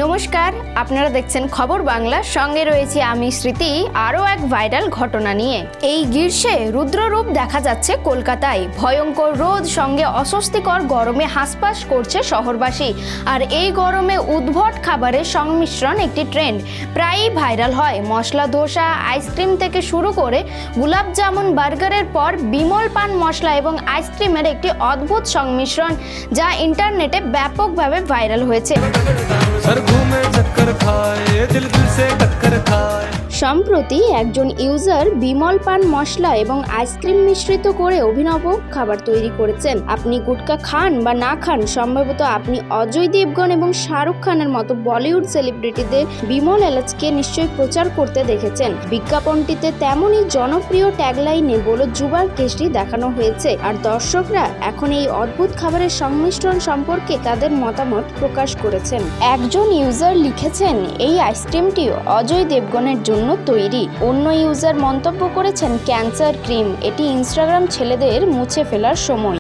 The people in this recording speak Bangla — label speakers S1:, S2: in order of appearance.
S1: নমস্কার, আপনারা দেখছেন খবর বাংলা। সঙ্গে রয়েছে আমি স্মৃতি। আরও এক ভাইরাল ঘটনা নিয়ে। এই গ্রীষ্মে রুদ্ররূপ দেখা যাচ্ছে কলকাতায়। ভয়ঙ্কর রোদ সঙ্গে অস্বস্তিকর গরমে হাঁসফাঁস করছে শহরবাসী। আর এই গরমে উদ্ভট খাবারের সংমিশ্রণ একটি ট্রেন্ড, প্রায়ই ভাইরাল হয়। মশলা ধোসা, আইসক্রিম থেকে শুরু করে গুলাব জামুন, বার্গারের পর বিমল পান মশলা এবং আইসক্রিমের একটি অদ্ভুত সংমিশ্রণ, যা ইন্টারনেটে ব্যাপকভাবে ভাইরাল হয়েছে। সম্প্রতি একজন ইউজার বিমল পান মশলা এবং আইসক্রিম মিশ্রিত করে অভিনব খাবার তৈরি করেছেন। আপনি গুটকা খান বা না খান, সম্ভবত আপনি অজয় দেবগন এবং শাহরুখ খানের মতো বলিউড সেলিব্রিটিদের বিমল এলাচকে নিশ্চয়ই প্রচার করতে দেখেছেন। বিজ্ঞাপনটিতে তেমনই জনপ্রিয় ট্যাগলাইনে বলো জুবার কেশরি দেখানো হয়েছে। আর দর্শকরা এখন এই অদ্ভুত খাবারের সংমিশ্রণ সম্পর্কে তাদের মতামত প্রকাশ করেছেন। একজন ইউজার লিখেছেন, এই আইসক্রিমটি অজয় দেবগনের জন্য তৈরি। অন্য ইউজার মন্তব্য করেছেন, ক্যান্সার ক্রিম, এটি ইনস্টাগ্রাম ছেলেদের মুছে ফেলার সময়।